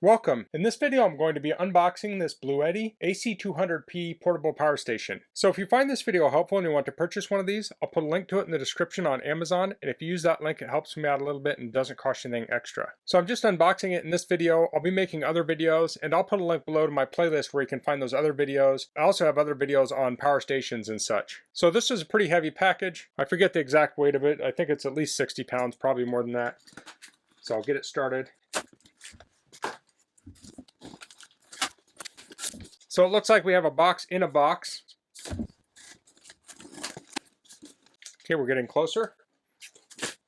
Welcome! In this video I'm going to be unboxing this Bluetti AC200P portable power station. So if you find this video helpful and you want to purchase one of these, I'll put a link to it in the description on Amazon, and if you use that link it helps me out a little bit and doesn't cost you anything extra. So I'm just unboxing it in this video. I'll be making other videos, and I'll put a link below to my playlist where you can find those other videos. I also have other videos on power stations and such. So this is a pretty heavy package. I forget the exact weight of it. I think it's at least 60 pounds, probably more than that. So I'll get it started. So it looks like we have a box in a box. Okay, we're getting closer.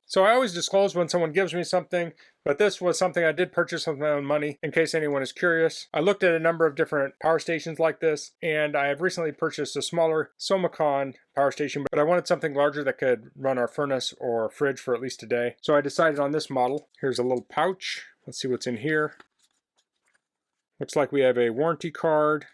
So I always disclose when someone gives me something, but this was something I did purchase with my own money, in case anyone is curious. I looked at a number of different power stations like this, and I have recently purchased a smaller Somicon power station, but I wanted something larger that could run our furnace or fridge for at least a day. So I decided on this model. Here's a little pouch. Let's see what's in here. Looks like we have a warranty card.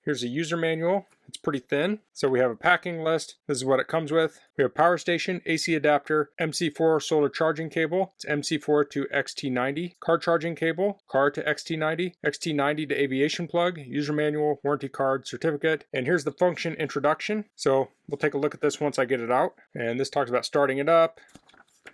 Here's a user manual. It's pretty thin. So we have a packing list. This is what it comes with. We have power station, AC adapter, MC4 solar charging cable. It's MC4 to XT90. Car charging cable, car to XT90. XT90 to aviation plug, user manual, warranty card, certificate. And here's the function introduction. So we'll take a look at this once I get it out. And this talks about starting it up,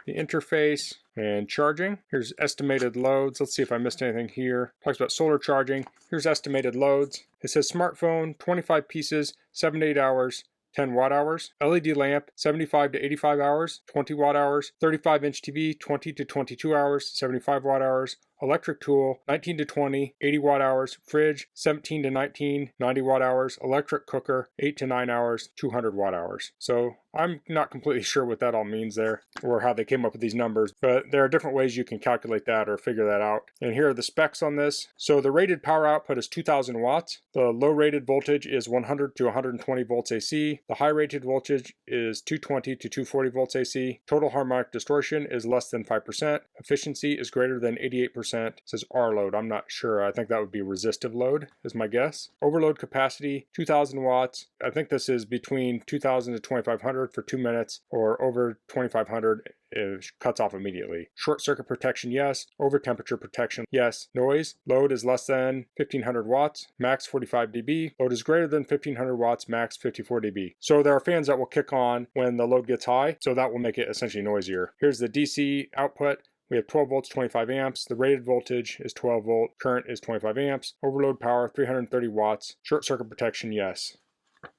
the interface, and charging. Here's estimated loads. Let's see if I missed anything here. Talks about solar charging. Here's estimated loads. It says smartphone, 25 pieces, 7 to 8 hours, 10 watt hours. LED lamp, 75 to 85 hours, 20 watt hours. 35-inch TV, 20 to 22 hours, 75 watt hours. Electric tool, 19 to 20, 80 watt hours. Fridge, 17 to 19, 90 watt hours. Electric cooker, 8 to 9 hours, 200 watt hours. So I'm not completely sure what that all means there, or how they came up with these numbers, but there are different ways you can calculate that or figure that out. And here are the specs on this. So the rated power output is 2000 watts. The low rated voltage is 100 to 120 volts AC. The high rated voltage is 220 to 240 volts AC. Total harmonic distortion is less than 5%. Efficiency is greater than 88%. It says R load. I'm not sure. I think that would be resistive load is my guess. Overload capacity, 2000 watts. I think this is between 2000 to 2500 for 2 minutes, or over 2500 it cuts off immediately. Short circuit protection, yes. Over temperature protection, yes. Noise, load is less than 1500 watts, max 45 dB. Load is greater than 1500 watts, max 54 dB. So there are fans that will kick on when the load gets high, so that will make it essentially noisier. Here's the DC output. We have 12 volts, 25 amps. The rated voltage is 12 volt. Current is 25 amps. Overload power, 330 watts. Short circuit protection, yes.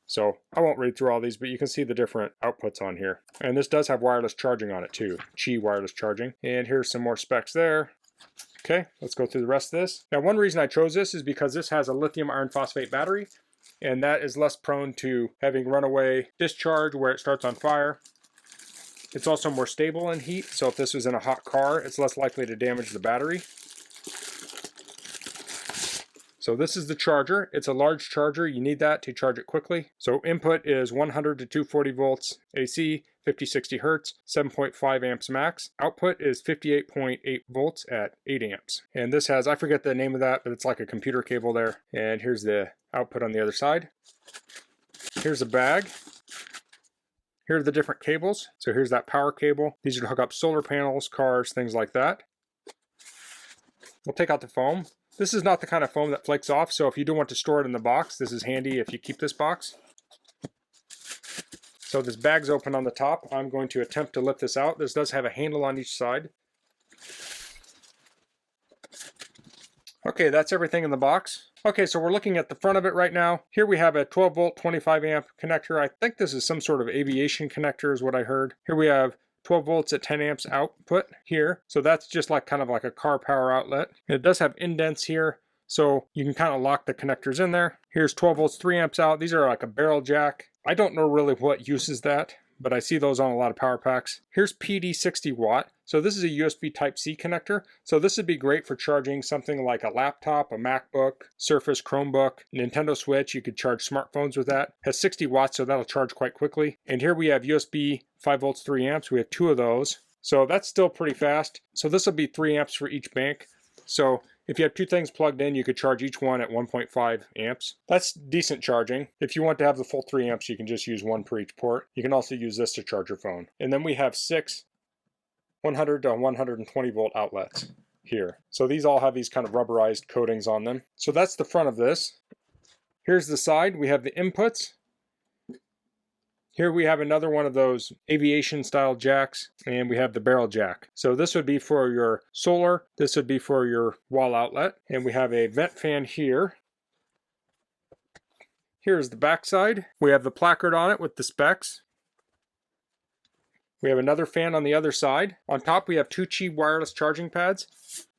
So I won't read through all these, but you can see the different outputs on here. And this does have wireless charging on it too. Qi wireless charging. And here's some more specs there. Okay, let's go through the rest of this. Now, one reason I chose this is because this has a lithium iron phosphate battery, and that is less prone to having runaway discharge where it starts on fire. It's also more stable in heat, so if this was in a hot car, it's less likely to damage the battery. So this is the charger. It's a large charger. You need that to charge it quickly. So input is 100 to 240 volts AC, 50-60 hertz, 7.5 amps max. Output is 58.8 volts at 8 amps. And this has, I forget the name of that, but it's like a computer cable there. And here's the output on the other side. Here's a bag. Here are the different cables. So here's that power cable. These are to hook up solar panels, cars, things like that. We'll take out the foam. This is not the kind of foam that flakes off, so if you do want to store it in the box, this is handy if you keep this box. So this bag's open on the top. I'm going to attempt to lift this out. This does have a handle on each side. Okay, that's everything in the box. Okay, so we're looking at the front of it right now. Here we have a 12 volt, 25 amp connector. I think this is some sort of aviation connector is what I heard. Here we have 12 volts at 10 amps output here. So that's just like kind of like a car power outlet. It does have indents here, so you can kind of lock the connectors in there. Here's 12 volts, 3 amps out. These are like a barrel jack. I don't know really what uses that, but I see those on a lot of power packs. Here's PD 60 watt. So this is a USB Type-C connector. So this would be great for charging something like a laptop, a MacBook, Surface, Chromebook, Nintendo Switch. You could charge smartphones with that. It has 60 watts, so that'll charge quite quickly. And here we have USB 5 volts, 3 amps. We have 2 of those. So that's still pretty fast. So this will be 3 amps for each bank. So if you have 2 things plugged in, you could charge each one at 1.5 amps. That's decent charging. If you want to have the full 3 amps, you can just use 1 per each port. You can also use this to charge your phone. And then we have 6 100 to 120 volt outlets. here. So these all have these kind of rubberized coatings on them. So that's the front of this. Here's the side. We have the inputs. Here we have another one of those aviation style jacks, and we have the barrel jack. So this would be for your solar, this would be for your wall outlet, and we have a vent fan here. Here's the back side. We have the placard on it with the specs. We have another fan on the other side. On top we have two Qi wireless charging pads.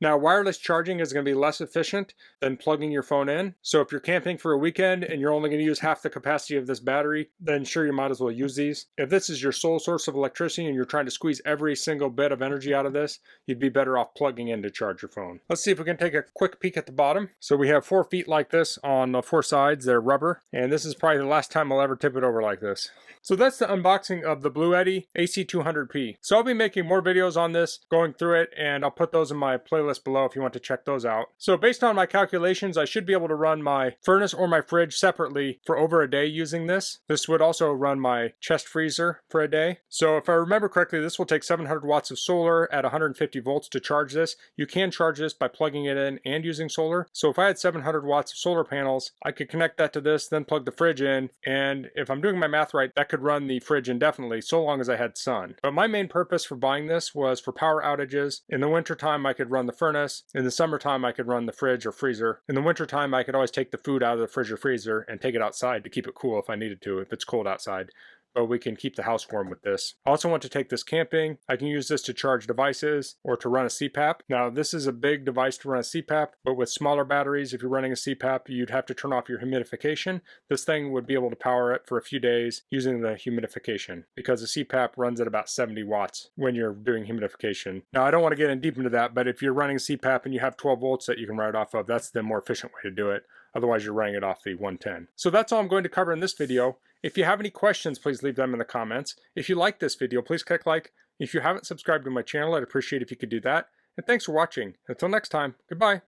Now wireless charging is going to be less efficient than plugging your phone in. So if you're camping for a weekend and you're only going to use half the capacity of this battery, then sure, you might as well use these. If this is your sole source of electricity and you're trying to squeeze every single bit of energy out of this, you'd be better off plugging in to charge your phone. Let's see if we can take a quick peek at the bottom. So we have 4 feet like this on the 4 sides. They're rubber, and this is probably the last time I'll ever tip it over like this. So that's the unboxing of the Bluetti AC200P. So I'll be making more videos on this, going through it, and I'll put those in my playlist below if you want to check those out. So based on my calculations, I should be able to run my furnace or my fridge separately for over a day using this. This would also run my chest freezer for a day. So if I remember correctly, this will take 700 watts of solar at 150 volts to charge this. You can charge this by plugging it in and using solar. So if I had 700 watts of solar panels, I could connect that to this, then plug the fridge in, and if I'm doing my math right, that could run the fridge indefinitely so long as I had sun. But my main purpose for buying this was for power outages. In the wintertime, I could run the furnace. In the summertime, I could run the fridge or freezer. In the wintertime, I could always take the food out of the fridge or freezer and take it outside to keep it cool if I needed to, if it's cold outside. But we can keep the house warm with this. I also want to take this camping. I can use this to charge devices or to run a CPAP. Now this is a big device to run a CPAP, but with smaller batteries, if you're running a CPAP, you'd have to turn off your humidification. This thing would be able to power it for a few days using the humidification, because a CPAP runs at about 70 watts when you're doing humidification. Now I don't want to get in deep into that, but if you're running a CPAP and you have 12 volts that you can run it off of, that's the more efficient way to do it. Otherwise you're running it off the 110. So that's all I'm going to cover in this video. If you have any questions, please leave them in the comments. If you like this video, please click like. If you haven't subscribed to my channel, I'd appreciate if you could do that. And thanks for watching. Until next time, goodbye.